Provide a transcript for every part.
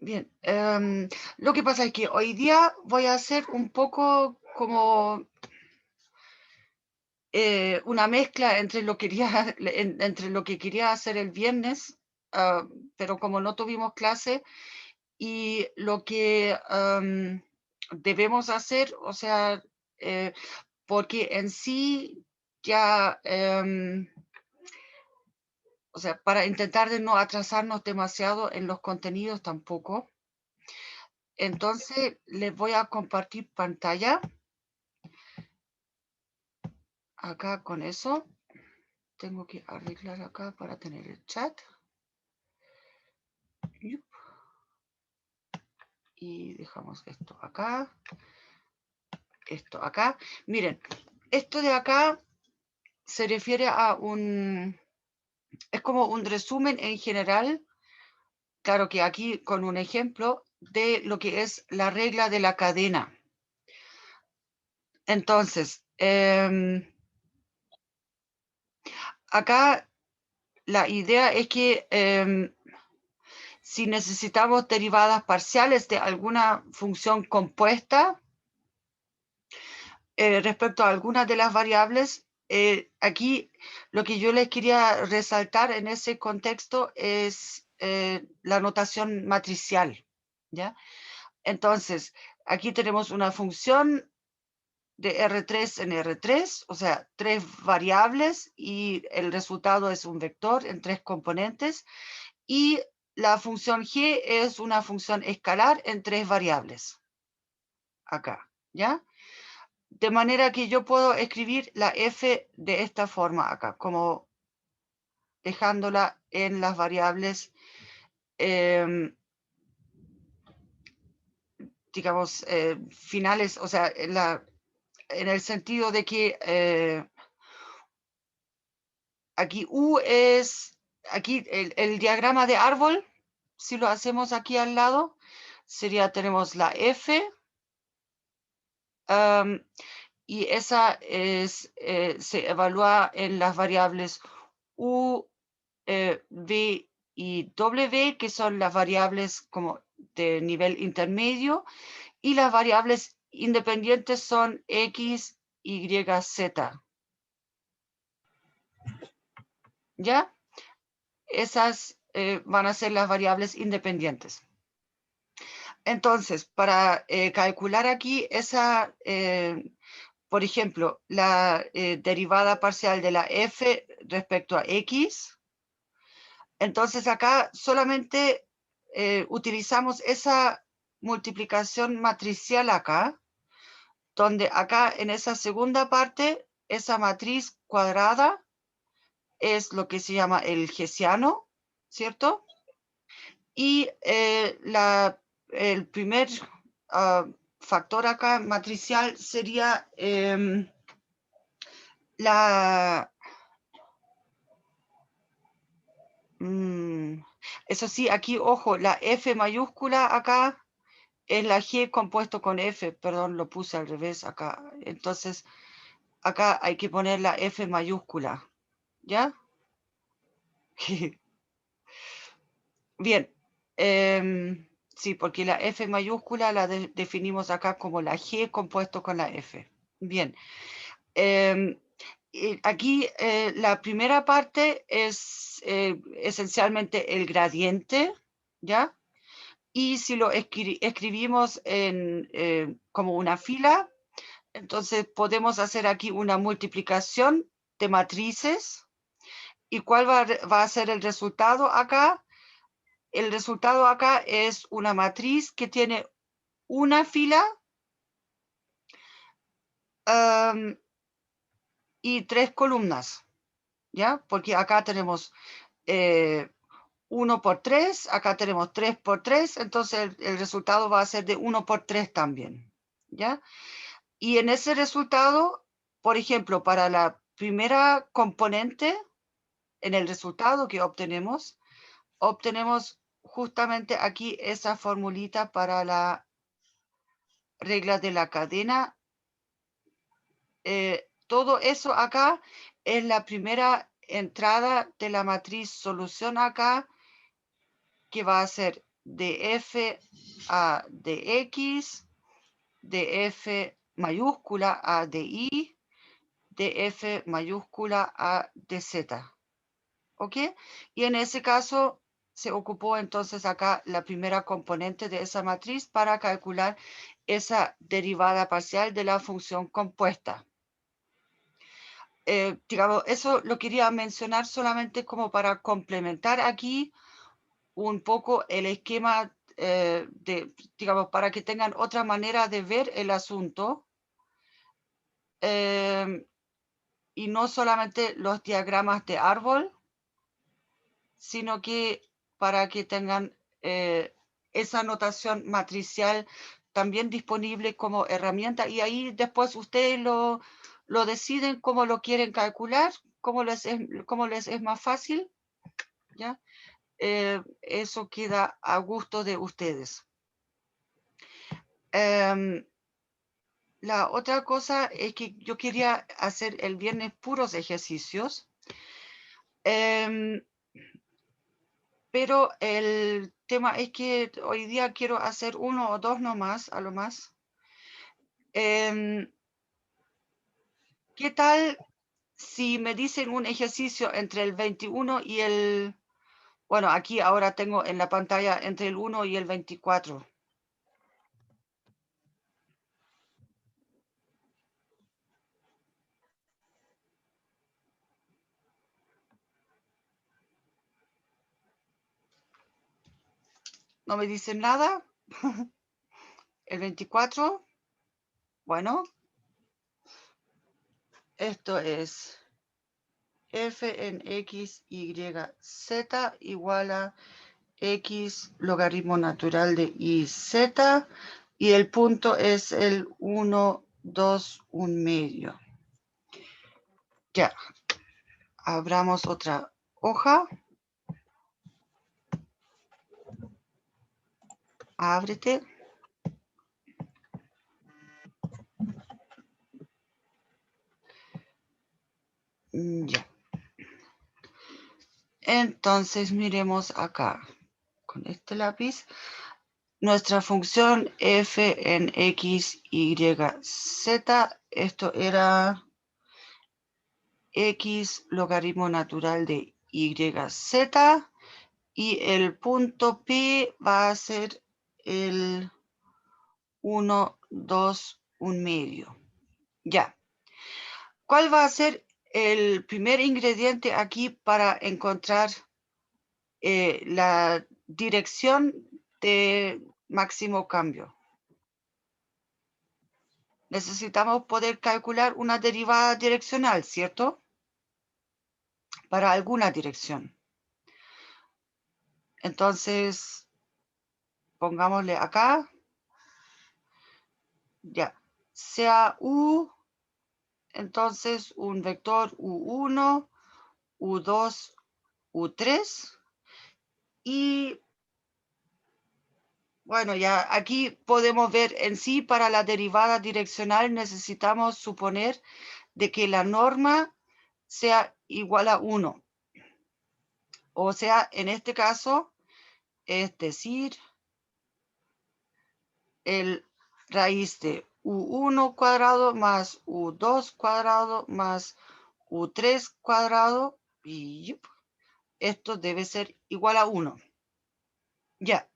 Bien, lo que pasa es que hoy día voy a hacer un poco como una mezcla entre entre lo que quería hacer el viernes, pero como no tuvimos clase, y lo que debemos hacer, o sea, eh, porque en sí ya, o sea, para intentar de no atrasarnos demasiado en los contenidos tampoco. Entonces, les voy a compartir pantalla acá con eso. Tengo que arreglar acá para tener el chat. Y dejamos esto acá. Esto acá. Miren, esto de acá se refiere a es como un resumen en general, claro que aquí con un ejemplo de lo que es la regla de la cadena. Entonces, acá la idea es que si necesitamos derivadas parciales de alguna función compuesta respecto a algunas de las variables, aquí lo que yo les quería resaltar en ese contexto es la notación matricial, ¿ya? Entonces, aquí tenemos una función de R3 en R3, o sea, 3 variables y el resultado es un vector en 3 componentes, y la función g es una función escalar en 3 variables, acá, ¿ya? De manera que yo puedo escribir la f de esta forma acá, como dejándola en las variables, digamos, finales, o sea, en el sentido de que aquí U es, aquí el diagrama de árbol, si lo hacemos aquí al lado, sería, tenemos la F, y esa se evalúa en las variables U, V y W, que son las variables como de nivel intermedio, y las variables independientes son X, Y, Z. ¿Ya? Esas van a ser las variables independientes. Entonces, para calcular aquí esa, por ejemplo, la derivada parcial de la f respecto a x, entonces acá solamente utilizamos esa multiplicación matricial acá, donde acá en esa segunda parte, esa matriz cuadrada es lo que se llama el hessiano, ¿cierto? Y el primer factor acá matricial sería eso sí, aquí, ojo, la F mayúscula acá es la G compuesto con F, perdón, lo puse al revés acá. Entonces, acá hay que poner la F mayúscula, ¿ya? Bien, sí, porque la F mayúscula la definimos acá como la G compuesto con la F. Bien, aquí la primera parte es esencialmente el gradiente, ¿ya? Y si lo escribimos como una fila, entonces podemos hacer aquí una multiplicación de matrices. ¿Y cuál va a ser el resultado acá? El resultado acá es una matriz que tiene una fila y 3 columnas, ¿ya? Porque acá tenemos 1 por 3, acá tenemos 3 por 3, entonces el resultado va a ser de 1 por 3 también, ¿ya? Y en ese resultado, por ejemplo, para la primera componente, en el resultado que obtenemos justamente aquí esa formulita para la regla de la cadena. Todo eso acá es la primera entrada de la matriz solución acá, que va a ser de f a de x, de f mayúscula a de y, de f mayúscula a de z. ¿Ok? Y en ese caso se ocupó entonces acá la primera componente de esa matriz para calcular esa derivada parcial de la función compuesta. Digamos, eso lo quería mencionar solamente como para complementar aquí un poco el esquema, digamos, para que tengan otra manera de ver el asunto. Y no solamente los diagramas de árbol, sino que para que tengan esa notación matricial también disponible como herramienta, y ahí después ustedes lo deciden cómo lo quieren calcular, cómo les es más fácil, ¿ya? Eso queda a gusto de ustedes. La otra cosa es que yo quería hacer el viernes puros ejercicios, pero el tema es que hoy día quiero hacer uno o dos nomás, a lo más. ¿Qué tal si me dicen un ejercicio entre el 21 y el... Bueno, aquí ahora tengo en la pantalla entre el 1 y el 24. ¿No me dicen nada? El 24. Bueno, esto es f en x, y, z igual a x logaritmo natural de y, z, y el punto es el 1, 2, 1 medio. Ya, abramos otra hoja. Ábrete. Ya. Entonces miremos acá con este lápiz nuestra función f en x, y, z. Esto era x logaritmo natural de y, z, y el punto P va a ser el 1, 2, 1 medio. Ya. ¿Cuál va a ser el primer ingrediente aquí para encontrar la dirección de máximo cambio? Necesitamos poder calcular una derivada direccional, ¿cierto? Para alguna dirección. Entonces, pongámosle acá. Ya. Sea U, entonces un vector U1, U2, U3. Y bueno, ya aquí podemos ver en sí para la derivada direccional necesitamos suponer de que la norma sea igual a 1. O sea, en este caso, es decir, el raíz de U1 cuadrado más U2 cuadrado más U3 cuadrado, y esto debe ser igual a 1. Ya.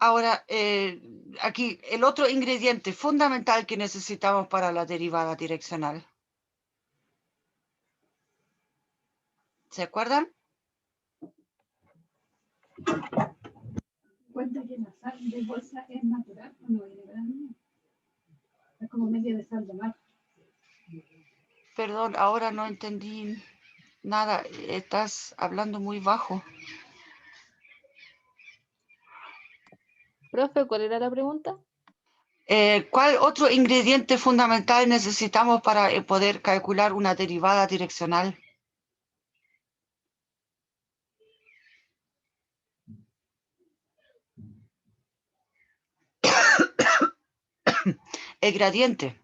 Ahora, aquí el otro ingrediente fundamental que necesitamos para la derivada direccional. ¿Se acuerdan? Cuenta que la sal de bolsa es natural cuando viene grande. Es como media de sal de mar. Perdón, ahora no entendí nada. Estás hablando muy bajo. Profe, ¿cuál era la pregunta? ¿Cuál otro ingrediente fundamental necesitamos para poder calcular una derivada direccional? El gradiente.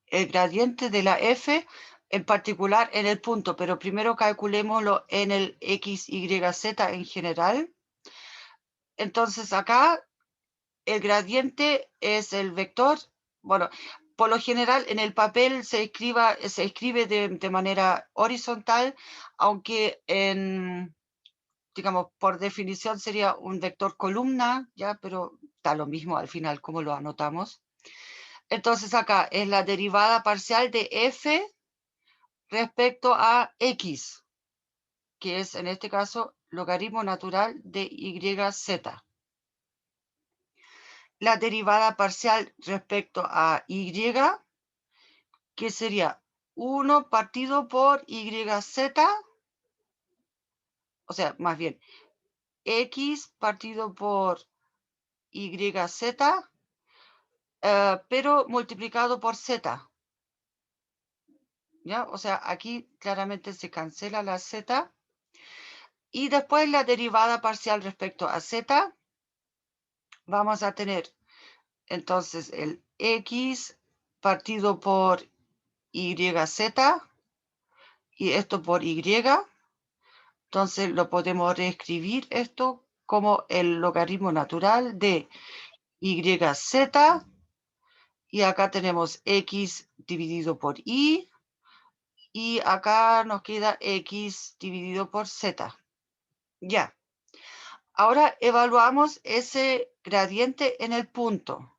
El gradiente de la f en particular en el punto, pero primero calculémoslo en el x, y, z en general. Entonces acá el gradiente es el vector. Bueno, por lo general en el papel se escribe de manera horizontal, aunque digamos, por definición sería un vector columna, ya, pero da lo mismo al final como lo anotamos. Entonces acá es la derivada parcial de f respecto a x, que es en este caso logaritmo natural de yz. La derivada parcial respecto a y, que sería 1 partido por yz, o sea, más bien, x partido por yz, pero multiplicado por z. ¿Ya? O sea, aquí claramente se cancela la z. Y después la derivada parcial respecto a z, vamos a tener entonces el x partido por yz y esto por y. Entonces lo podemos reescribir esto como el logaritmo natural de yz, y acá tenemos x dividido por y acá nos queda x dividido por z. Ya. Ahora evaluamos ese gradiente en el punto.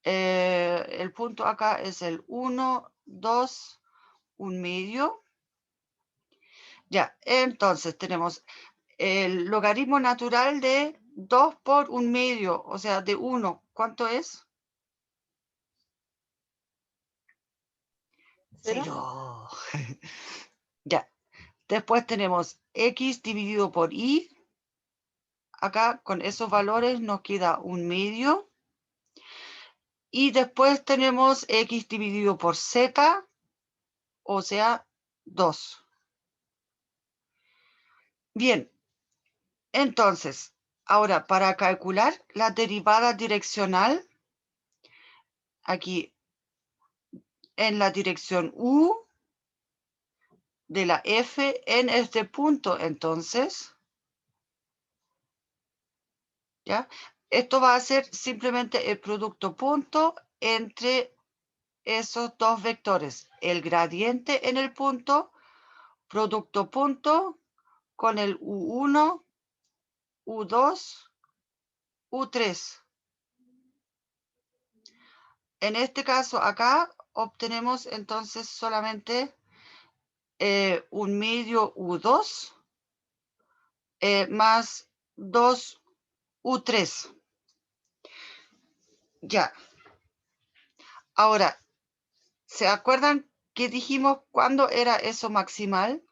El punto acá es el 1, 2, 1 medio. Ya, entonces tenemos el logaritmo natural de 2 por 1 medio, o sea, de 1. ¿Cuánto es? 0. Ya. Después tenemos x dividido por y. Acá con esos valores nos queda 1 medio. Y después tenemos x dividido por z, o sea, 2. Bien, entonces, ahora para calcular la derivada direccional, aquí en la dirección u de la f en este punto, entonces, ¿ya? Esto va a ser simplemente el producto punto entre esos dos vectores, el gradiente en el punto, producto punto, con el u1, u2, u3. En este caso acá obtenemos entonces solamente 1 medio u2 más 2 u3. Ya. Ahora, ¿se acuerdan que dijimos cuándo era eso maximal?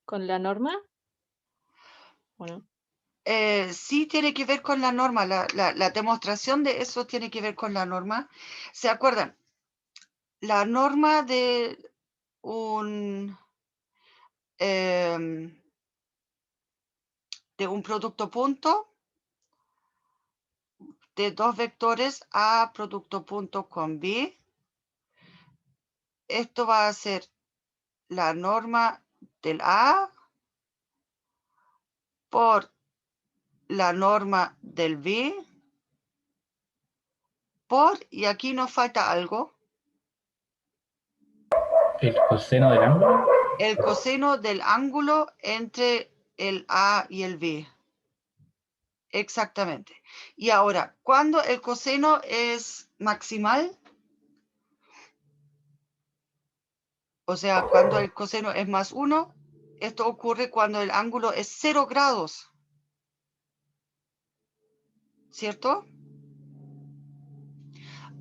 ¿Con la norma? Bueno. Sí tiene que ver con la norma, la demostración de eso tiene que ver con la norma. ¿Se acuerdan? La norma de un producto punto de dos vectores A producto punto con B. Esto va a ser la norma del A por la norma del B por, y aquí nos falta algo, ¿El coseno del ángulo? el coseno del ángulo entre el A y el B. Exactamente. Y ahora, ¿cuándo el coseno es maximal? O sea, cuando el coseno es más 1, esto ocurre cuando el ángulo es 0 grados. ¿Cierto?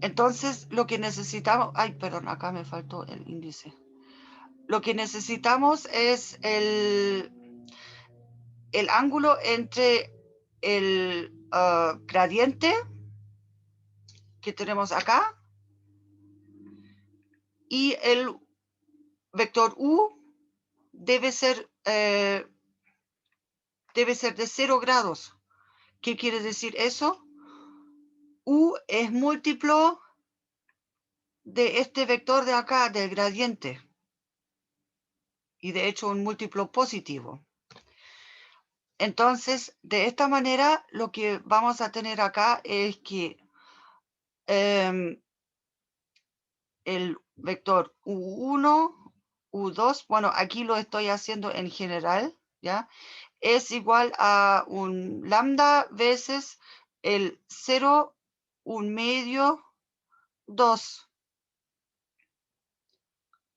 Entonces, lo que necesitamos... Ay, perdón, acá me faltó el índice. Lo que necesitamos es el ángulo entre el gradiente que tenemos acá y el vector u debe ser de 0 grados. ¿Qué quiere decir eso? U es múltiplo de este vector de acá, del gradiente. Y de hecho un múltiplo positivo. Entonces, de esta manera, lo que vamos a tener acá es que el vector U1, U2, bueno, aquí lo estoy haciendo en general, ¿ya? Es igual a un lambda veces el 0, 1 medio, 2,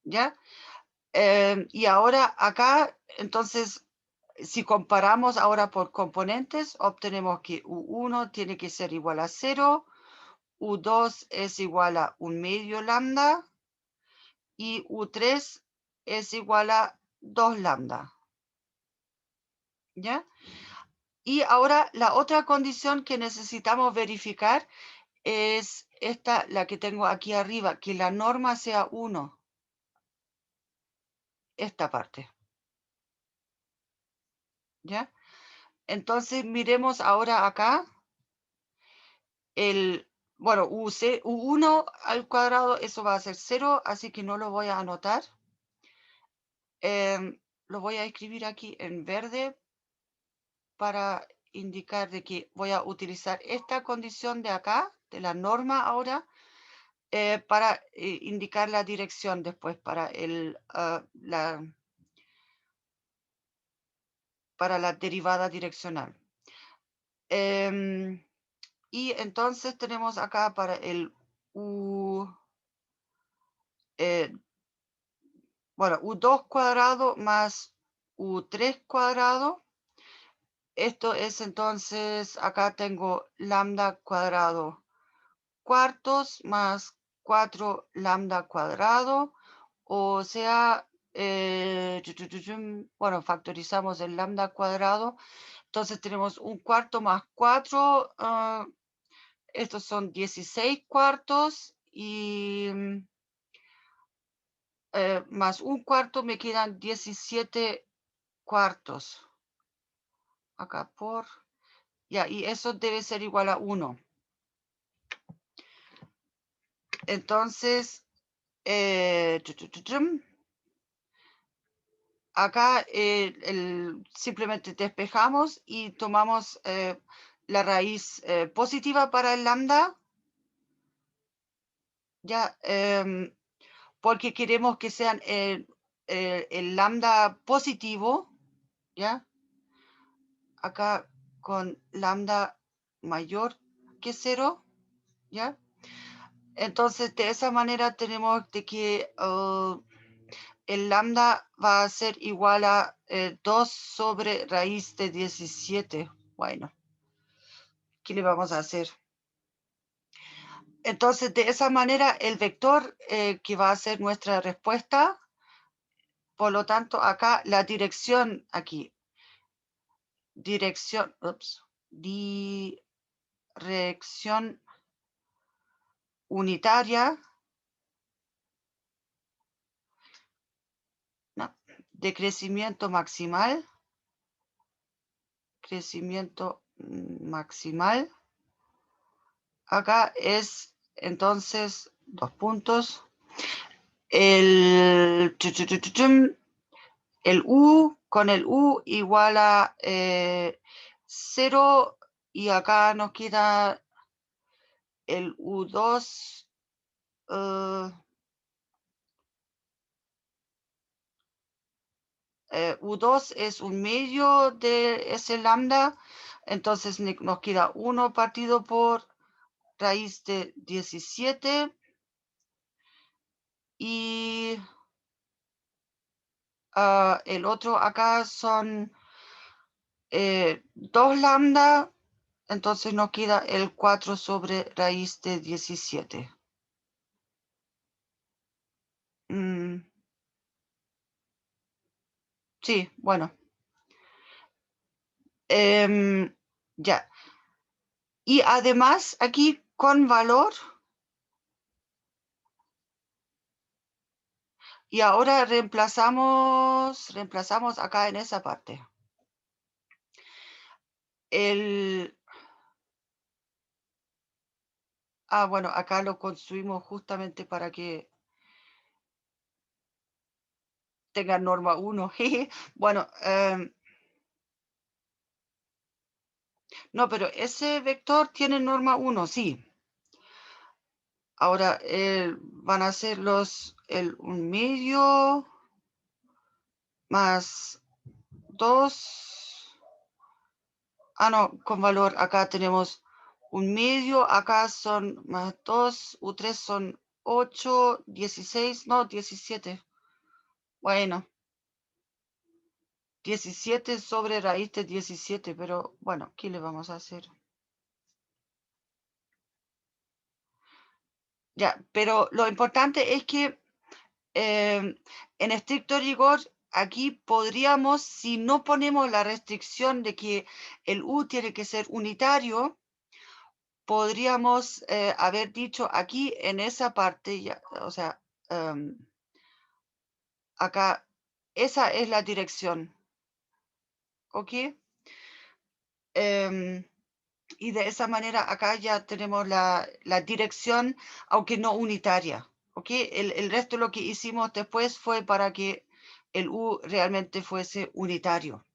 ¿ya? Y ahora acá, entonces, si comparamos ahora por componentes, obtenemos que U1 tiene que ser igual a 0, U2 es igual a 1 medio lambda y U3 es igual a 2 lambda. ¿Ya? Y ahora la otra condición que necesitamos verificar es esta, la que tengo aquí arriba, que la norma sea 1. Esta parte. ¿Ya? Entonces miremos ahora acá bueno, U1 al cuadrado, eso va a ser 0, así que no lo voy a anotar. Lo voy a escribir aquí en verde para indicar de que voy a utilizar esta condición de acá, de la norma ahora, para indicar la dirección después, para la derivada direccional. Y entonces tenemos acá para el U2 cuadrado más U3 cuadrado. Esto es entonces, acá tengo lambda cuadrado cuartos más 4 lambda cuadrado, o sea, bueno, factorizamos el lambda cuadrado, entonces tenemos un cuarto más 4, estos son 16 cuartos, y más un cuarto me quedan 17 cuartos. Acá por, ya, y eso debe ser igual a 1. Entonces, acá simplemente despejamos y tomamos la raíz positiva para el lambda, ya, porque queremos que sean el lambda positivo, ya, acá con lambda mayor que 0, ya. Entonces, de esa manera tenemos de que el lambda va a ser igual a 2 sobre raíz de 17. Bueno, ¿qué le vamos a hacer? Entonces, de esa manera, el vector que va a ser nuestra respuesta, por lo tanto, acá la dirección, aquí, dirección unitaria, no, de crecimiento maximal, acá es entonces 2 puntos, el U con el U igual a 0, y acá nos queda el U2, U2 es un medio de ese lambda, entonces nos queda 1 partido por raíz de 17, y el otro acá son 2 lambda, entonces nos queda el 4 sobre raíz de 17. Sí, bueno. Ya. Y además aquí con valor. Y ahora reemplazamos acá en esa parte. Ah, bueno, acá lo construimos justamente para que tenga norma 1. Bueno, no, pero ese vector tiene norma 1, sí. Ahora van a ser un medio más 2. Ah, no, con valor. Acá tenemos un medio. Acá son más 2. U3 son 8, 16, no, 17. Bueno, 17 sobre raíz de 17, pero bueno, ¿qué le vamos a hacer? Ya, pero lo importante es que en estricto rigor, aquí podríamos, si no ponemos la restricción de que el U tiene que ser unitario, podríamos haber dicho aquí en esa parte, ya, o sea, acá, esa es la dirección, ¿ok? Y de esa manera acá ya tenemos la dirección, aunque no unitaria, ¿ok? El resto de lo que hicimos después fue para que el U realmente fuese unitario.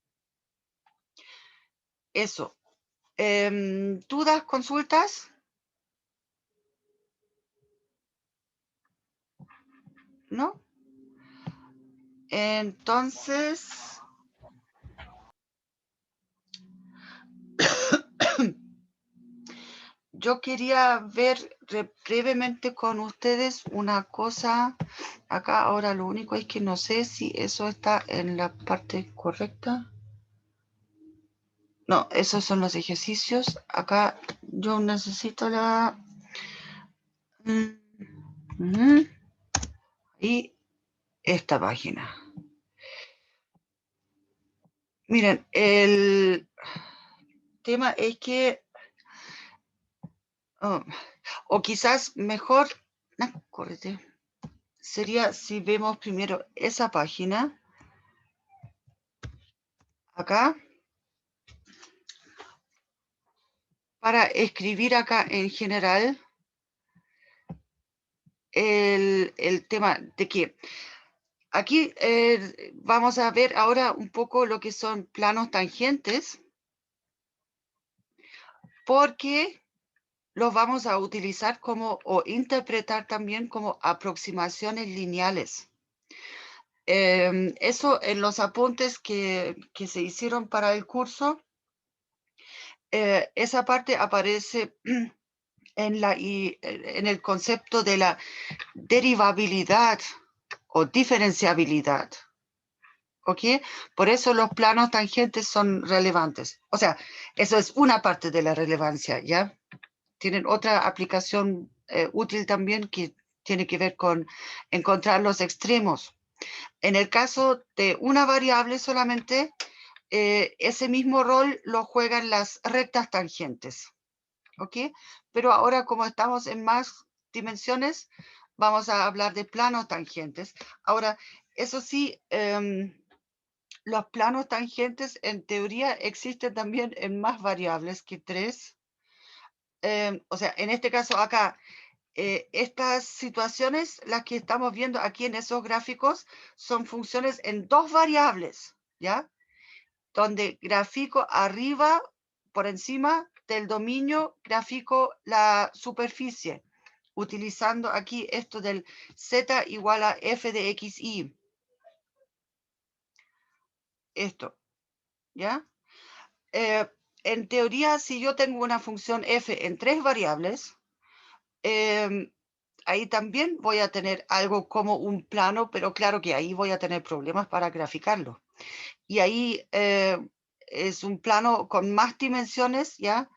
Eso. ¿Dudas, consultas? ¿No? Entonces, yo quería ver brevemente con ustedes una cosa. Acá ahora lo único es que no sé si eso está en la parte correcta. No, esos son los ejercicios. Acá yo necesito la... Y esta página. Miren, el tema es que... o quizás mejor... No, córrete. Sería si vemos primero esa página. Acá. Para escribir acá en general el tema de que aquí vamos a ver ahora un poco lo que son planos tangentes, porque los vamos a utilizar como o interpretar también como aproximaciones lineales. Eso en los apuntes que se hicieron para el curso, esa parte aparece en el concepto de la derivabilidad o diferenciabilidad. ¿Ok? Por eso los planos tangentes son relevantes. O sea, eso es una parte de la relevancia, ¿ya? Tienen otra aplicación útil también que tiene que ver con encontrar los extremos. En el caso de una variable solamente, ese mismo rol lo juegan las rectas tangentes. ¿Ok? Pero ahora, como estamos en más dimensiones, vamos a hablar de planos tangentes. Ahora, eso sí, los planos tangentes en teoría existen también en más variables que 3. O sea, en este caso acá, estas situaciones, las que estamos viendo aquí en esos gráficos, son funciones en 2 variables, ¿ya? Donde grafico arriba, por encima del dominio, grafico la superficie, utilizando aquí esto del z igual a f de xy. Esto, ¿ya? En teoría, si yo tengo una función f en 3 variables, ahí también voy a tener algo como un plano, pero claro que ahí voy a tener problemas para graficarlo. Y ahí es un plano con más dimensiones, ¿ya?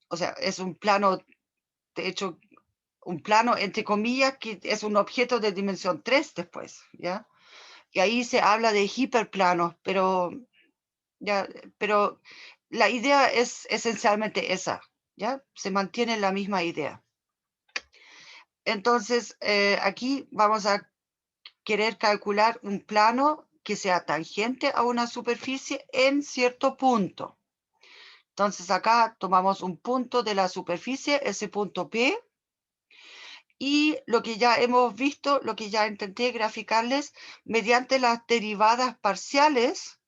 O sea, es un plano, de hecho, un plano entre comillas, que es un objeto de dimensión 3 después, ¿ya? Y ahí se habla de hiperplanos, pero la idea es esencialmente esa, ¿ya? Se mantiene la misma idea. Entonces, aquí vamos a querer calcular un plano que sea tangente a una superficie en cierto punto. Entonces acá tomamos un punto de la superficie, ese punto P, y lo que ya hemos visto, lo que ya intenté graficarles, mediante las derivadas parciales,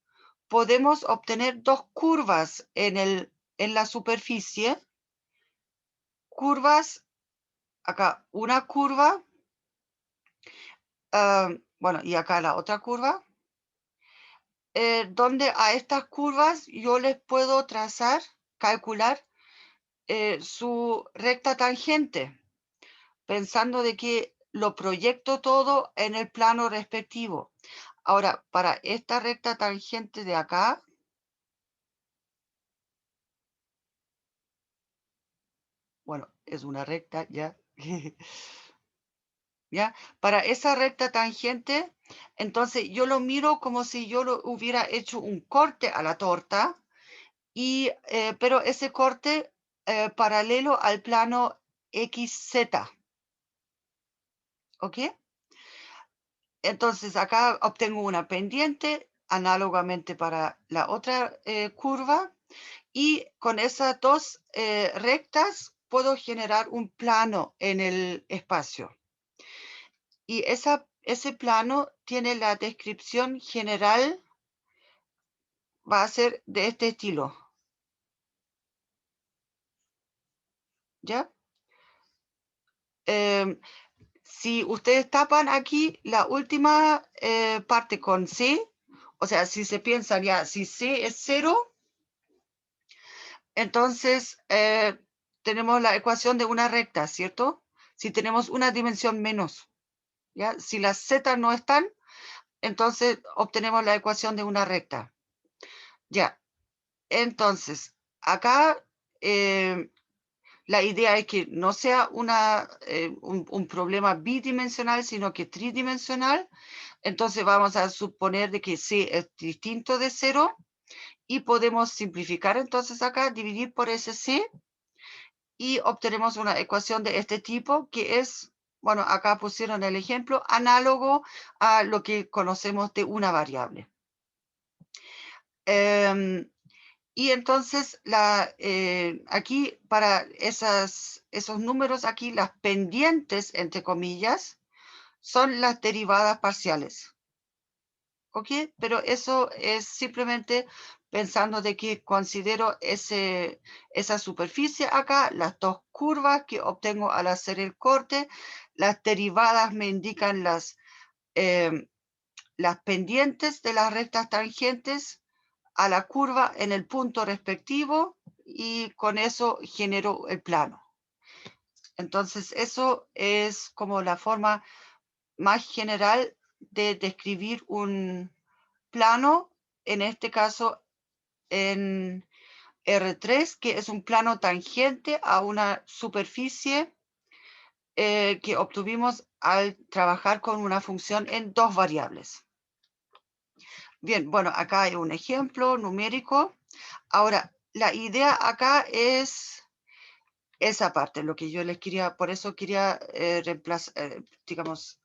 podemos obtener dos curvas en la superficie. Curvas, acá una curva, bueno, y acá la otra curva, donde a estas curvas yo les puedo trazar, calcular su recta tangente, pensando de que lo proyecto todo en el plano respectivo. Ahora, para esta recta tangente de acá, bueno, es una recta ya, ¿ya? Para esa recta tangente, entonces yo lo miro como si yo lo hubiera hecho un corte a la torta, y, pero ese corte paralelo al plano XZ, ¿ok? Entonces acá obtengo una pendiente, análogamente para la otra curva, y con esas dos rectas puedo generar un plano en el espacio. Y ese plano tiene la descripción general, va a ser de este estilo. ¿Ya? Si ustedes tapan aquí la última parte con C, o sea, si se piensan ya, si C es 0, entonces tenemos la ecuación de una recta, ¿cierto? Si tenemos una dimensión menos, ¿ya? Si las Z no están, entonces obtenemos la ecuación de una recta. Ya, entonces, acá la idea es que no sea un problema bidimensional, sino que tridimensional. Entonces vamos a suponer de que C es distinto de 0 y podemos simplificar entonces acá, dividir por ese C y obtenemos una ecuación de este tipo que es, bueno, acá pusieron el ejemplo, análogo a lo que conocemos de una variable. Y entonces aquí para esos números aquí, las pendientes, entre comillas, son las derivadas parciales. ¿Ok? Pero eso es simplemente pensando de que considero esa superficie acá, las dos curvas que obtengo al hacer el corte, las derivadas me indican las pendientes de las rectas tangentes a la curva en el punto respectivo y con eso genero el plano. Entonces eso es como la forma más general de describir un plano, en este caso en R3, que es un plano tangente a una superficie que obtuvimos al trabajar con una función en dos variables. Bien, bueno, acá hay un ejemplo numérico. Ahora, la idea acá es esa parte, lo que yo les quería, por eso quería digamos,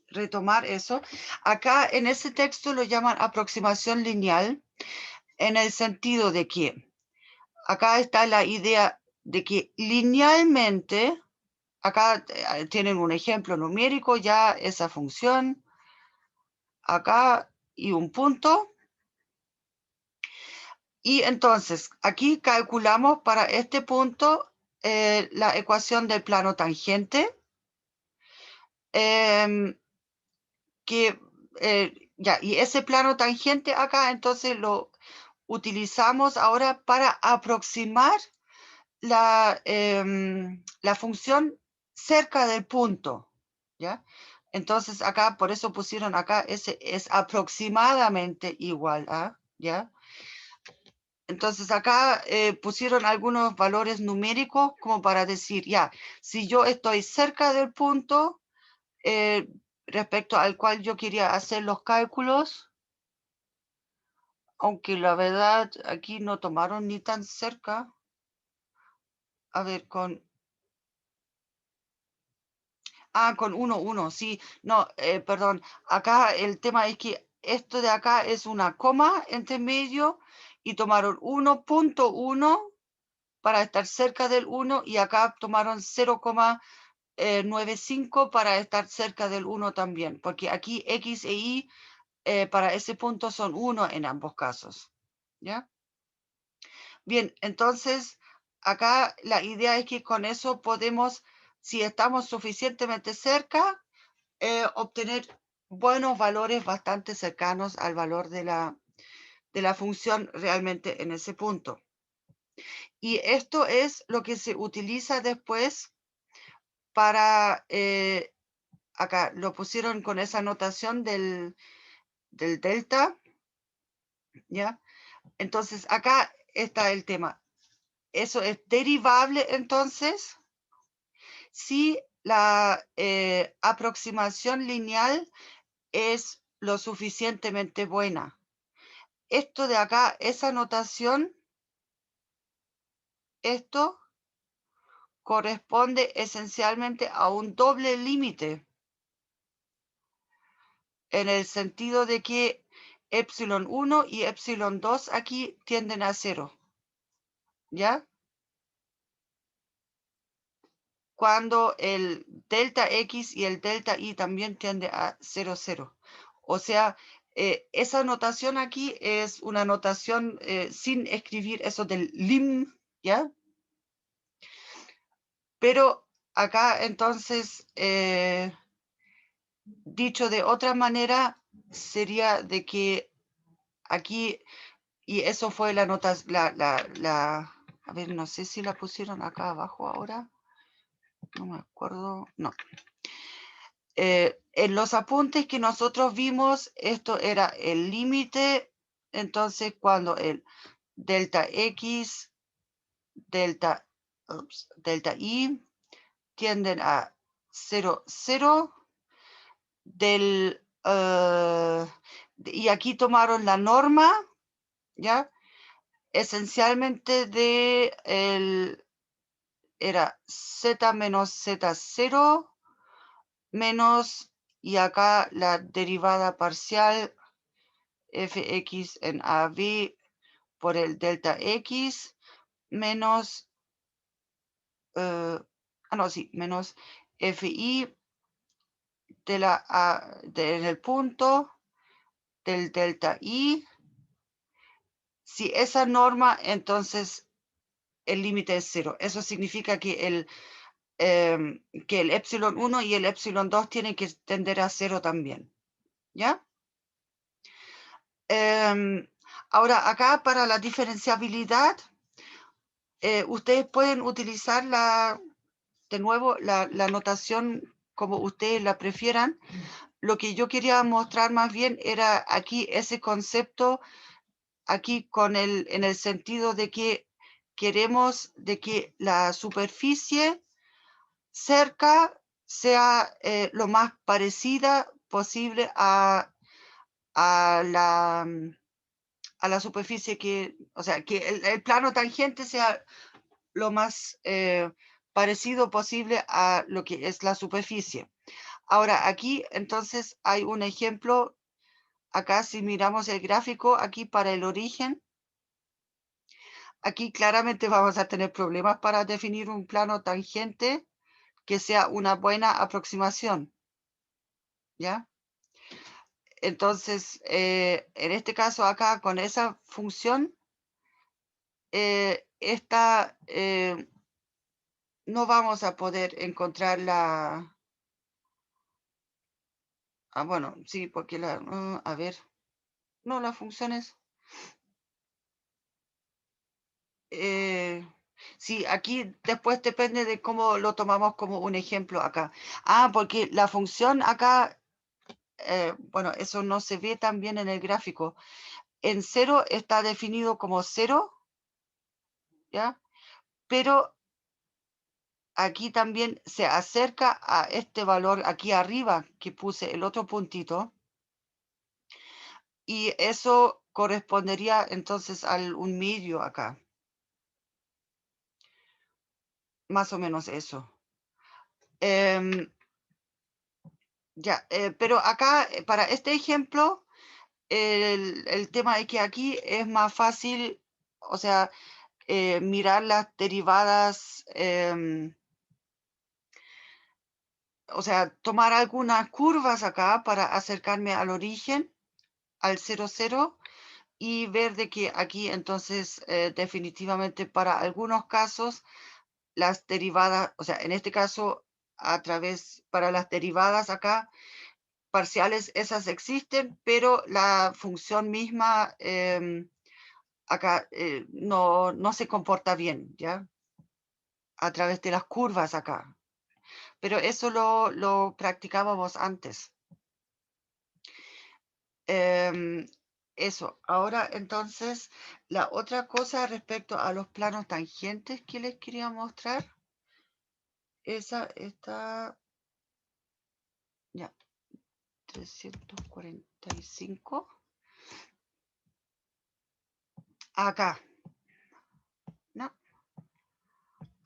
retomar eso. Acá en ese texto lo llaman aproximación lineal, en el sentido de que acá está la idea de que linealmente, acá tienen un ejemplo numérico, ya esa función, acá y un punto. Y entonces, aquí calculamos para este punto la ecuación del plano tangente, y ese plano tangente acá, entonces lo utilizamos ahora para aproximar la función cerca del punto, ¿ya? Entonces acá, por eso pusieron acá, ese es aproximadamente igual a, ¿ya? Entonces acá pusieron algunos valores numéricos como para decir, ya, si yo estoy cerca del punto respecto al cual yo quería hacer los cálculos, aunque la verdad aquí no tomaron ni tan cerca. A ver, con 1, 1, sí. No, perdón. Acá el tema es que esto de acá es una coma entre medio y tomaron 1.1 para estar cerca del 1 y acá tomaron 0,95 para estar cerca del 1 también, porque aquí X e Y para ese punto son 1 en ambos casos. ¿Ya? Bien, entonces acá la idea es que con eso podemos, si estamos suficientemente cerca, obtener buenos valores bastante cercanos al valor de la función realmente en ese punto. Y esto es lo que se utiliza después para, acá lo pusieron con esa notación del delta, ¿ya? Entonces acá está el tema. Eso es derivable entonces si la aproximación lineal es lo suficientemente buena. Esto de acá, esa notación, esto corresponde esencialmente a un doble límite, en el sentido de que epsilon 1 y epsilon 2 aquí tienden a 0, ¿ya? Cuando el delta X y el delta Y también tiende a 0, 0. O sea, esa notación aquí es una notación sin escribir eso del lim, ¿ya? Pero acá entonces, dicho de otra manera, sería de que aquí, y eso fue la nota, a ver, no sé si la pusieron acá abajo ahora, no me acuerdo, no. En los apuntes que nosotros vimos, esto era el límite, entonces cuando el delta X, delta Y tienden a 0, 0, y aquí tomaron la norma, ¿ya? Esencialmente era z menos z0 menos, y acá la derivada parcial fx en AB por el delta X menos, menos FI en el punto del delta I. Si esa norma, entonces el límite es 0. Eso significa que el epsilon 1 y el epsilon 2 tienen que tender a 0 también. ¿Ya? Ahora, acá para la diferenciabilidad, ustedes pueden utilizar de nuevo la notación como ustedes la prefieran. Lo que yo quería mostrar más bien era aquí ese concepto, aquí en el sentido de que queremos de que la superficie cerca sea lo más parecida posible a la superficie o sea, que el plano tangente sea lo más parecido posible a lo que es la superficie. Ahora, aquí entonces hay un ejemplo, acá si miramos el gráfico, aquí para el origen, aquí claramente vamos a tener problemas para definir un plano tangente que sea una buena aproximación, ¿ya? Entonces, en este caso acá, con esa función, no vamos a poder encontrar bueno, sí, porque a ver, no, las funciones, sí, aquí después depende de cómo lo tomamos como un ejemplo acá. Porque la función acá, bueno, eso no se ve tan bien en el gráfico. En 0 está definido como 0, ¿ya? Pero aquí también se acerca a este valor aquí arriba que puse el otro puntito, y eso correspondería entonces a un medio acá. Más o menos eso. Ya, pero acá, para este ejemplo, el tema es que aquí es más fácil, o sea, mirar las derivadas, o sea, tomar algunas curvas acá para acercarme al origen, al 0, 0, y ver de que aquí entonces definitivamente para algunos casos las derivadas, o sea, en este caso a través, para las derivadas acá, parciales esas existen, pero la función misma acá no se comporta bien, ¿ya? A través de las curvas acá. Pero eso lo practicábamos antes. Eso. Ahora, entonces, la otra cosa respecto a los planos tangentes que les quería mostrar, esa está, ya, 345. Acá. No.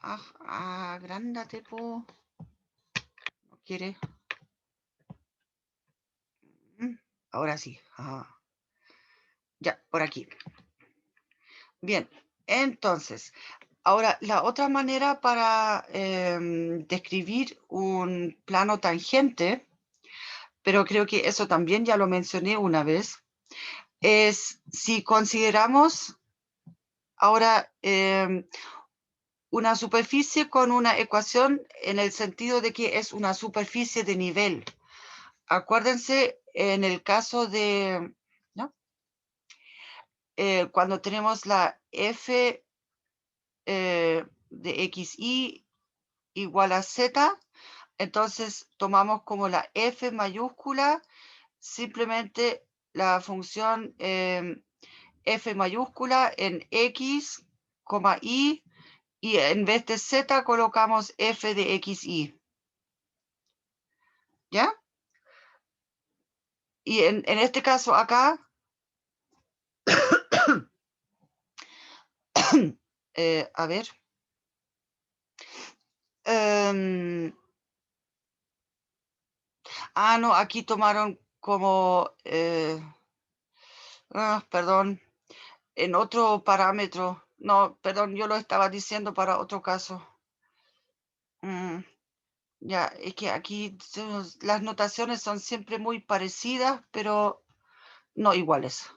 Agrándate, po. No quiere. Ahora sí. Ya, por aquí. Bien, entonces, ahora la otra manera para describir un plano tangente, pero creo que eso también ya lo mencioné una vez, es si consideramos ahora una superficie con una ecuación en el sentido de que es una superficie de nivel. Acuérdense en el caso de, ¿no? Cuando tenemos la f de xy igual a z, entonces tomamos como la f mayúscula simplemente la función f mayúscula en x, y, y en vez de z colocamos f de xy. ¿Ya? Y en este caso acá, a ver. No, aquí tomaron como, perdón, en otro parámetro. No, perdón, yo lo estaba diciendo para otro caso. Ya, es que aquí las notaciones son siempre muy parecidas, pero no iguales.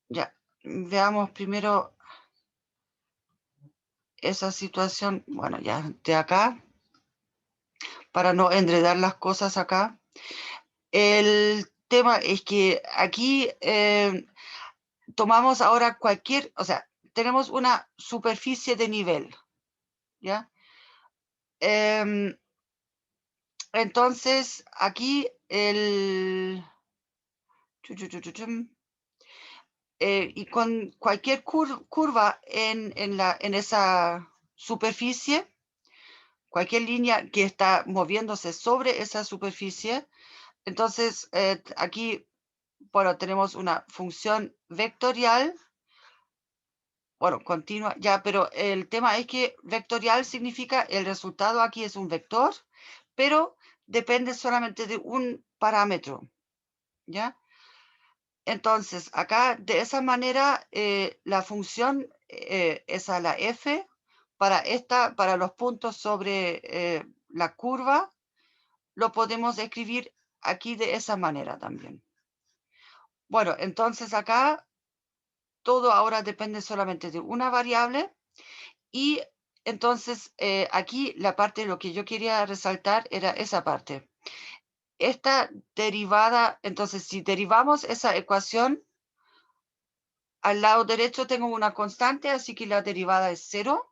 Ya, veamos primero esa situación, bueno, ya de acá, para no enredar las cosas acá. El tema es que aquí tomamos ahora cualquier, o sea, tenemos una superficie de nivel, ¿ya? Entonces, aquí y con cualquier curva en esa superficie, cualquier línea que está moviéndose sobre esa superficie, entonces aquí, bueno, tenemos una función vectorial, bueno, continua, ya, pero el tema es que vectorial significa el resultado aquí es un vector, pero depende solamente de un parámetro, ¿ya? Entonces, acá de esa manera la función es a la f para los puntos sobre la curva, lo podemos escribir aquí de esa manera también. Bueno, entonces acá todo ahora depende solamente de una variable y entonces aquí la parte de lo que yo quería resaltar era esa parte. Esta derivada, entonces si derivamos esa ecuación, al lado derecho tengo una constante, así que la derivada es 0.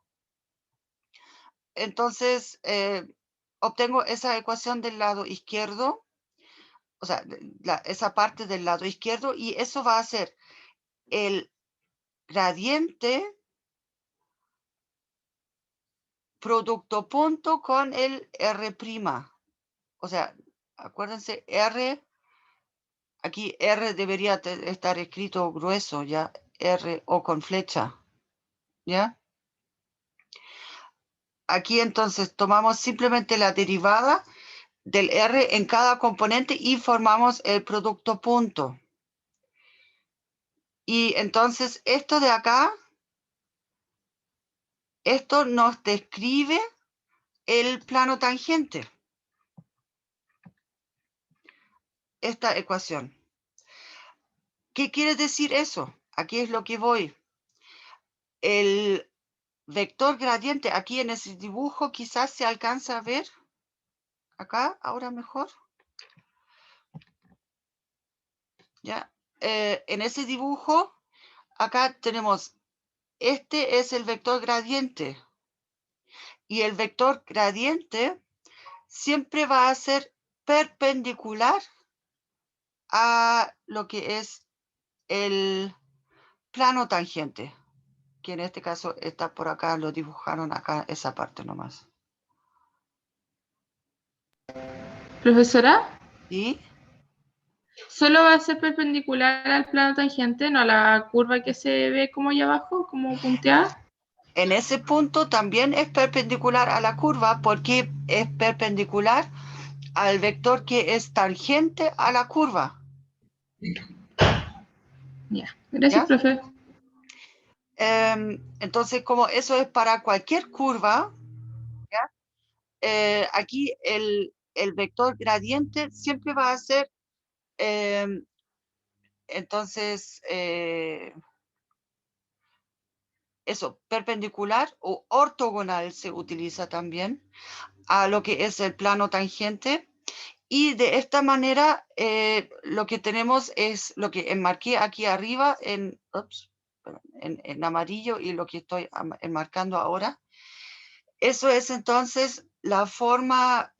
Entonces, obtengo esa ecuación del lado izquierdo, o sea, esa parte del lado izquierdo, y eso va a ser el gradiente producto punto con el R'. O sea, acuérdense, R, aquí R debería estar escrito grueso, ¿ya? R o con flecha, ¿ya? Aquí entonces tomamos simplemente la derivada del R en cada componente y formamos el producto punto. Y entonces esto de acá, esto nos describe el plano tangente. Esta ecuación. ¿Qué quiere decir eso? Aquí es lo que voy. El vector gradiente, aquí en ese dibujo quizás se alcanza a ver. Acá, ahora mejor. Ya. En ese dibujo, acá tenemos, este es el vector gradiente. Y el vector gradiente siempre va a ser perpendicular a lo que es el plano tangente, que en este caso está por acá, lo dibujaron acá, esa parte nomás. Profesora, ¿Sí? ¿solo va a ser perpendicular al plano tangente, no a la curva que se ve como allá abajo, como punteada? En ese punto también es perpendicular a la curva porque es perpendicular al vector que es tangente a la curva. Ya, gracias, ¿Ya? profe. Entonces, como eso es para cualquier curva, ¿ya? Aquí el vector gradiente siempre va a ser, entonces, eso, perpendicular o ortogonal se utiliza también a lo que es el plano tangente. Y de esta manera lo que tenemos es lo que enmarqué aquí arriba en amarillo y lo que estoy enmarcando ahora. Eso es entonces la forma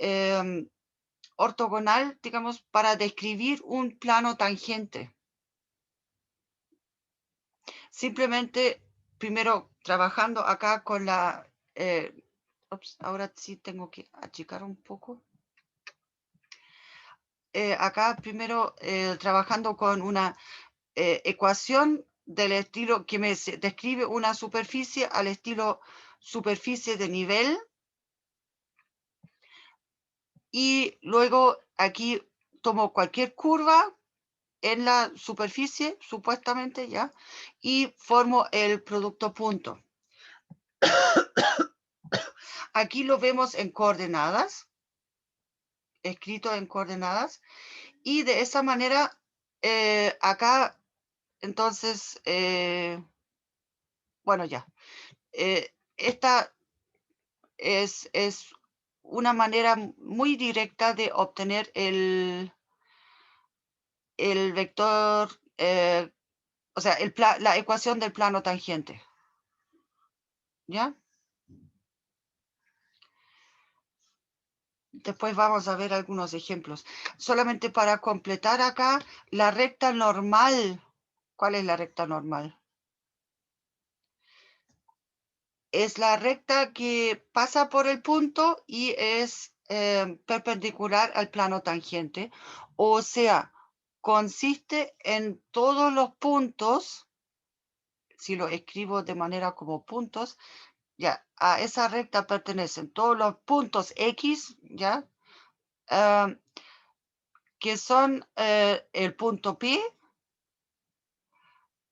ortogonal, digamos, para describir un plano tangente. Simplemente, primero, trabajando acá con la... ahora sí tengo que achicar un poco. Acá primero trabajando con una ecuación del estilo que me describe una superficie al estilo superficie de nivel. Y luego aquí tomo cualquier curva en la superficie, supuestamente, ¿ya? Y formo el producto punto. Aquí lo vemos en coordenadas, escrito en coordenadas, y de esa manera, acá, entonces, bueno, ya. Esta es una manera muy directa de obtener el vector, o sea, la ecuación del plano tangente. ¿Ya? Después vamos a ver algunos ejemplos. Solamente para completar acá, la recta normal. ¿Cuál es la recta normal? Es la recta que pasa por el punto y es perpendicular al plano tangente. O sea, consiste en todos los puntos, si lo escribo de manera como puntos, ya, a esa recta pertenecen todos los puntos X, ¿ya? Que son el punto P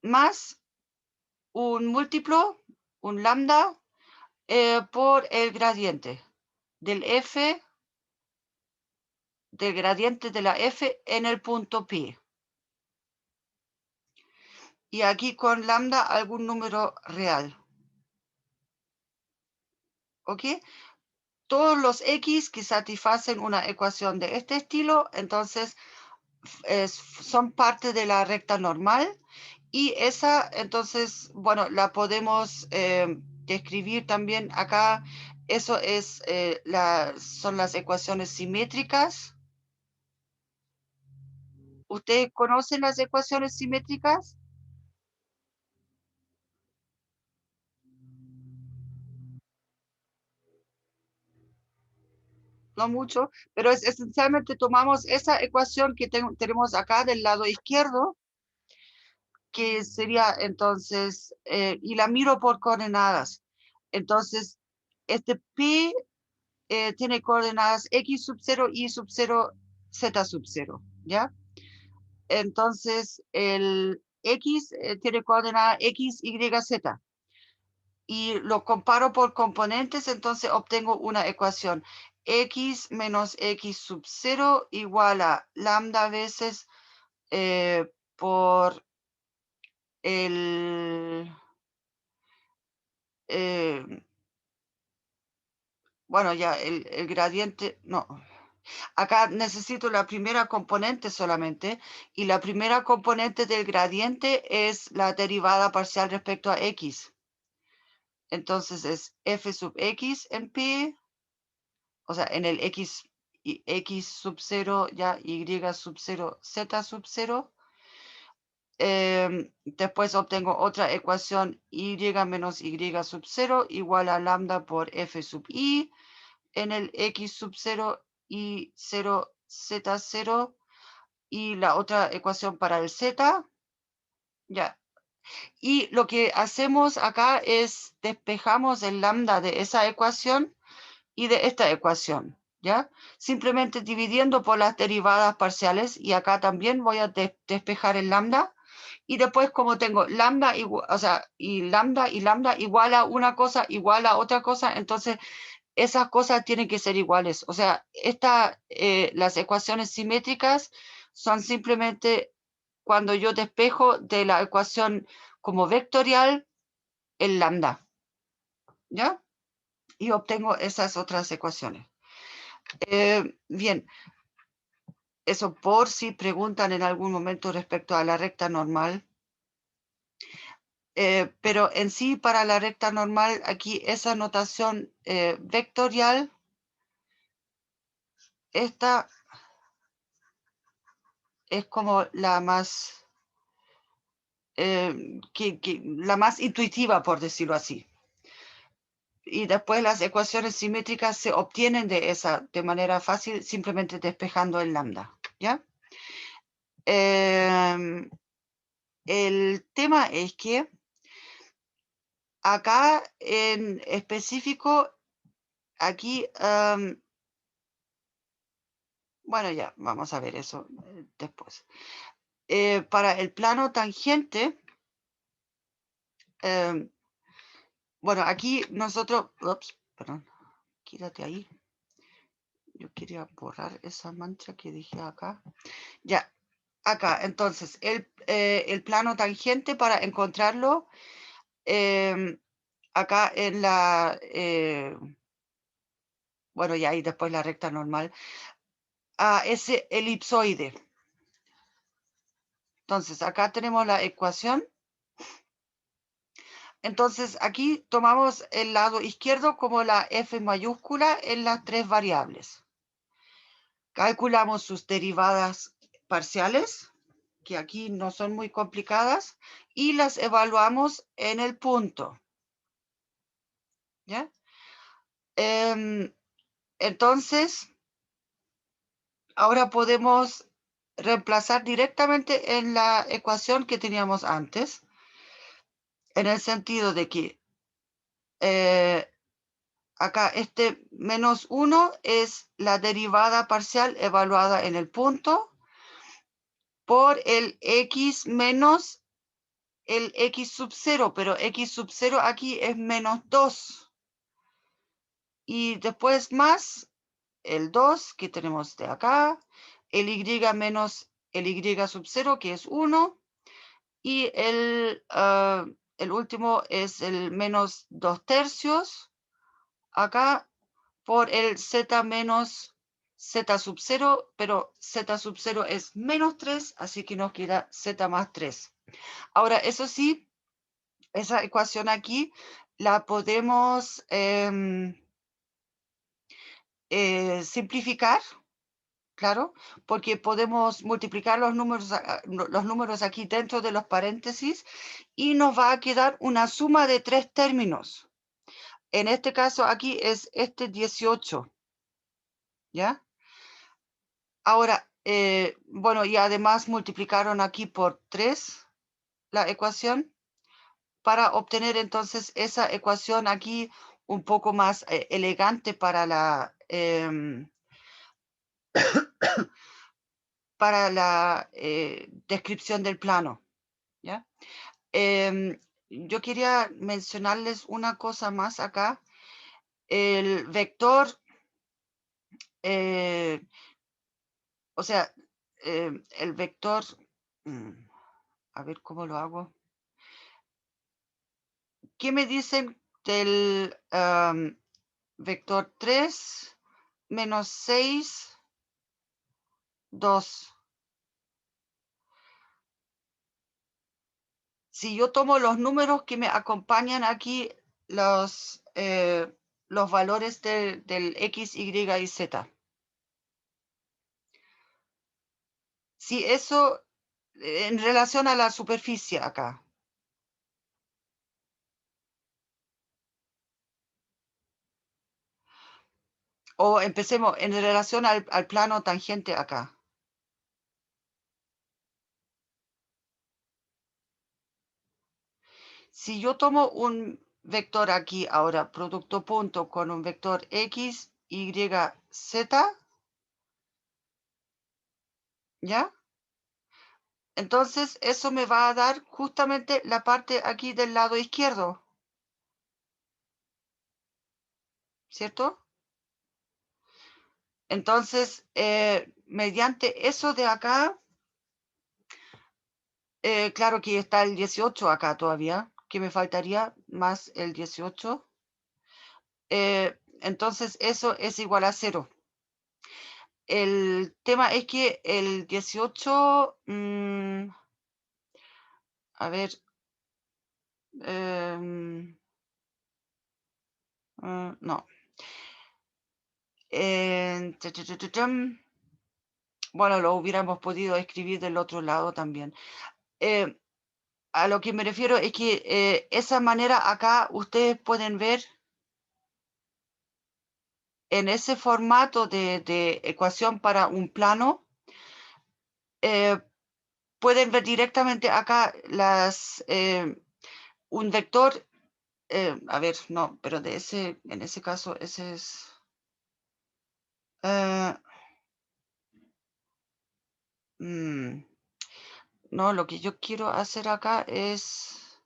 más un múltiplo, un lambda, por el gradiente del F, del gradiente de la F en el punto P. Y aquí con lambda algún número real. ¿Ok? Todos los X que satisfacen una ecuación de este estilo, entonces son parte de la recta normal. Y esa, entonces, bueno, la podemos describir también acá. Eso es, son las ecuaciones simétricas. ¿Ustedes conocen las ecuaciones simétricas? No mucho, pero esencialmente tomamos esa ecuación que tenemos acá del lado izquierdo, que sería entonces, y la miro por coordenadas. Entonces, este P tiene coordenadas x sub 0, y sub 0, z sub 0, ¿ya? Entonces, el x tiene coordenada x, y, z. Y lo comparo por componentes, entonces obtengo una ecuación. X menos x sub 0 igual a lambda veces por el... bueno, ya el gradiente, no. Acá necesito la primera componente solamente, y la primera componente del gradiente es la derivada parcial respecto a x. Entonces es f sub x en pi, o sea, en el x, y x sub 0, ya y sub 0, z sub 0. Después obtengo otra ecuación y menos y sub 0 igual a lambda por f sub i en el x sub 0 y 0 z 0, y la otra ecuación para el z, ya. Y lo que hacemos acá es despejamos el lambda de esa ecuación y de esta ecuación, ¿ya? Simplemente dividiendo por las derivadas parciales, y acá también voy a despejar el lambda, y después como tengo lambda, o sea, y lambda igual a una cosa igual a otra cosa, entonces esas cosas tienen que ser iguales. O sea, las ecuaciones simétricas son simplemente cuando yo despejo de la ecuación como vectorial el lambda, ¿ya? Y obtengo esas otras ecuaciones. Bien, eso por si preguntan en algún momento respecto a la recta normal. Pero en sí, para la recta normal, aquí esa notación vectorial, esta es como la más, la más intuitiva, por decirlo así. Y después las ecuaciones simétricas se obtienen de manera fácil, simplemente despejando el lambda, ¿ya? El tema es que acá en específico, aquí, bueno, ya, vamos a ver eso después. Para el plano tangente, bueno, aquí nosotros, ups, perdón, quédate ahí. Yo quería borrar esa mancha que dije acá. Ya, acá, entonces, el plano tangente, para encontrarlo, acá en la, bueno, ya, y después la recta normal, a ese elipsoide. Entonces, acá tenemos la ecuación. Entonces, aquí tomamos el lado izquierdo como la f mayúscula en las tres variables. Calculamos sus derivadas parciales, que aquí no son muy complicadas, y las evaluamos en el punto. ¿Ya? Entonces, ahora podemos reemplazar directamente en la ecuación que teníamos antes, en el sentido de que acá este menos 1 es la derivada parcial evaluada en el punto por el x menos el x sub 0, pero x sub 0 aquí es menos 2. Y después más el 2 que tenemos de acá, el y menos el y sub 0 que es 1, y el último es el menos 2 tercios acá por el z menos z sub 0, pero z sub 0 es menos 3, así que nos queda z más 3. Ahora, eso sí, esa ecuación aquí la podemos simplificar, claro, porque podemos multiplicar los números aquí dentro de los paréntesis y nos va a quedar una suma de 3 términos. En este caso aquí es este 18, ¿ya? Ahora, bueno, y además multiplicaron aquí por 3 la ecuación para obtener entonces esa ecuación aquí un poco más elegante para la descripción del plano, ¿ya? Yo quería mencionarles una cosa más acá. El vector, o sea, el vector, a ver cómo lo hago. ¿Qué me dicen del vector 3 menos 6, 2? Si yo tomo los números que me acompañan aquí, los valores del X, Y y Z. Si eso, en relación a la superficie acá. O empecemos en relación al plano tangente acá. Si yo tomo un vector aquí ahora, producto punto, con un vector X, Y, Z, ¿ya? Entonces eso me va a dar justamente la parte aquí del lado izquierdo, ¿cierto? Entonces, mediante eso de acá, claro que está el 18 acá todavía, que me faltaría más el 18. Entonces eso es igual a 0. El tema es que el 18, a ver, no. Bueno, lo hubiéramos podido escribir del otro lado también. A lo que me refiero es que esa manera acá ustedes pueden ver en ese formato de ecuación para un plano, pueden ver directamente acá un vector, a ver, no, pero en ese caso, ese es... no, lo que yo quiero hacer acá es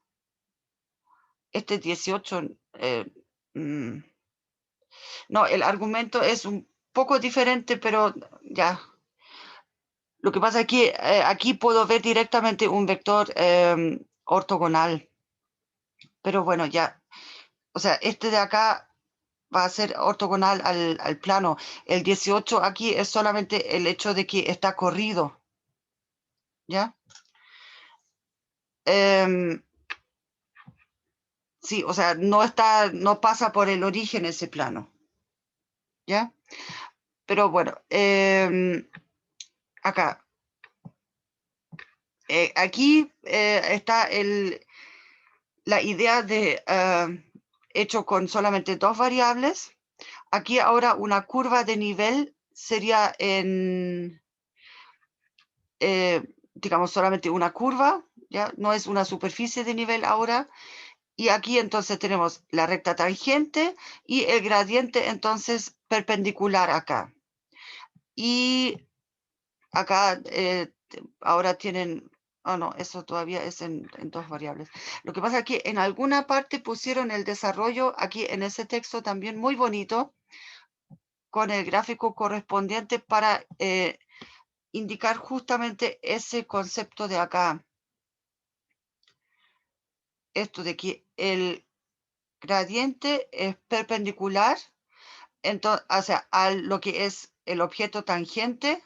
este 18. No, el argumento es un poco diferente, pero ya. Lo que pasa es que aquí puedo ver directamente un vector ortogonal. Pero bueno, ya. O sea, este de acá va a ser ortogonal al plano. El 18 aquí es solamente el hecho de que está corrido. ¿Ya? Sí, o sea, no pasa por el origen ese plano. ¿Ya? Pero bueno, acá. Aquí está la idea de hecho con solamente 2 variables. Aquí ahora una curva de nivel sería digamos, solamente una curva, ¿ya? No es una superficie de nivel ahora. Y aquí entonces tenemos la recta tangente y el gradiente entonces perpendicular acá. Y acá ahora tienen, no, eso todavía es en 2 variables. Lo que pasa es que en alguna parte pusieron el desarrollo aquí en ese texto también muy bonito, con el gráfico correspondiente para indicar justamente ese concepto de acá. Esto de que el gradiente es perpendicular, entonces, o sea, a lo que es el objeto tangente.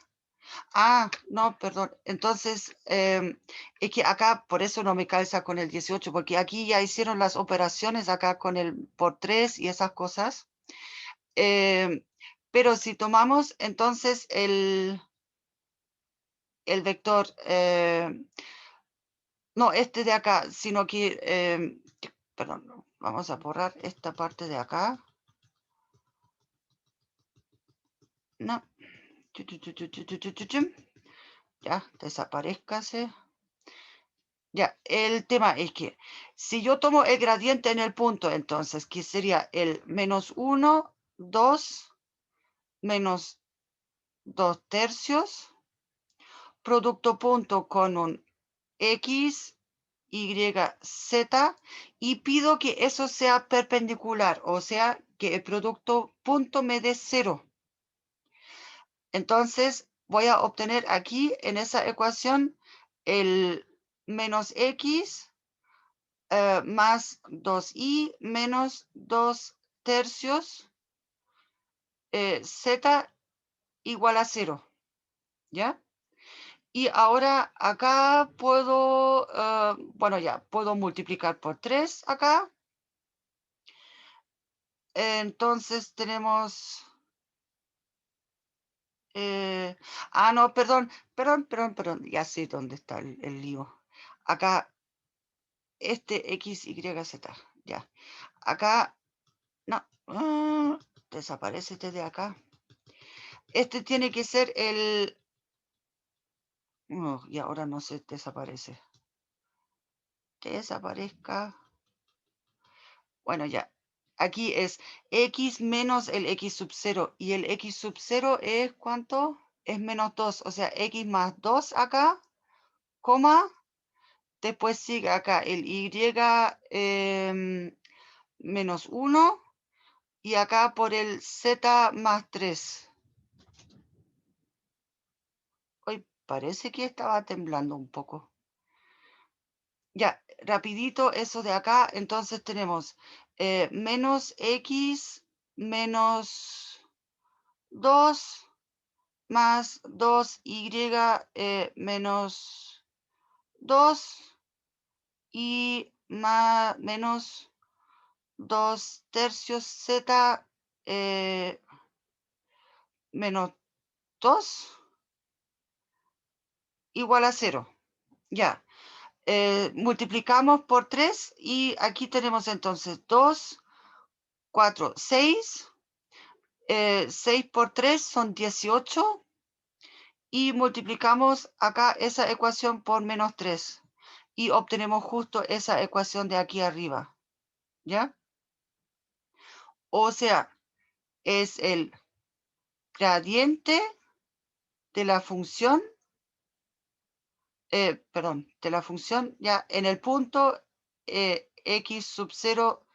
No, perdón. Entonces, es que acá por eso no me calza con el 18, porque aquí ya hicieron las operaciones acá con el por 3 y esas cosas. Pero si tomamos entonces el vector, no este de acá, sino que, perdón, vamos a borrar esta parte de acá. No. Ya, desaparezcase. Ya, el tema es que si yo tomo el gradiente en el punto, entonces, que sería el menos 1, 2, menos 2 tercios, producto punto con un X, Y, Z, y pido que eso sea perpendicular, o sea, que el producto punto me dé 0. Entonces, voy a obtener aquí, en esa ecuación, el menos X más 2y menos 2 tercios z igual a 0, ¿ya? Y ahora acá puedo, bueno, ya, puedo multiplicar por 3 acá. Entonces tenemos... no, perdón, ya sé dónde está el lío. Acá, este X, Y, Z, ya. Acá, no, desaparécete de acá. Este tiene que ser el... y ahora no se desaparece. Desaparezca. Bueno, ya. Aquí es X menos el X sub 0. Y el X sub 0 es ¿cuánto? Es menos 2. O sea, X más 2 acá, coma. Después sigue acá el Y menos 1. Y acá por el Z más 3. Hoy parece que estaba temblando un poco. Ya, rapidito eso de acá. Entonces tenemos menos X menos 2 más 2Y menos 2 y más, menos 2 tercios Z menos 2 igual a 0. Ya. Multiplicamos por 3 y aquí tenemos entonces 2, 4, 6. 6 por 3 son 18 y multiplicamos acá esa ecuación por menos 3 y obtenemos justo esa ecuación de aquí arriba, ¿ya? O sea, es el gradiente de la función, de la función ya en el punto X sub 0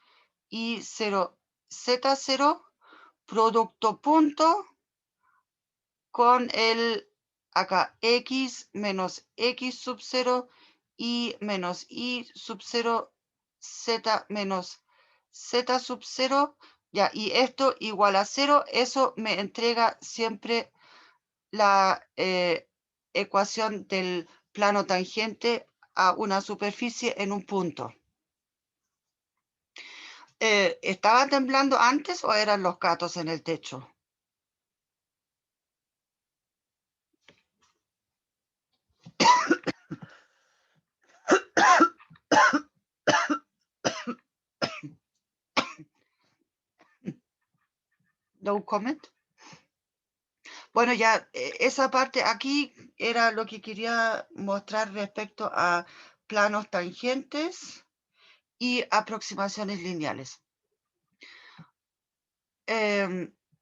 y 0 Z0, producto punto con el acá X menos X sub 0 y menos Y sub 0 Z menos Z sub 0, ya, y esto igual a 0, eso me entrega siempre la ecuación del plano tangente a una superficie en un punto. ¿Estaba temblando antes o eran los gatos en el techo? No comment. Bueno, ya esa parte aquí era lo que quería mostrar respecto a planos tangentes y aproximaciones lineales.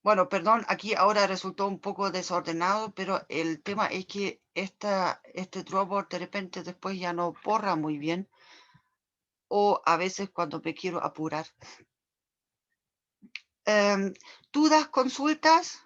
Bueno, perdón, aquí ahora resultó un poco desordenado, pero el tema es que este drawboard de repente después ya no borra muy bien, o a veces cuando me quiero apurar. ¿Dudas, consultas?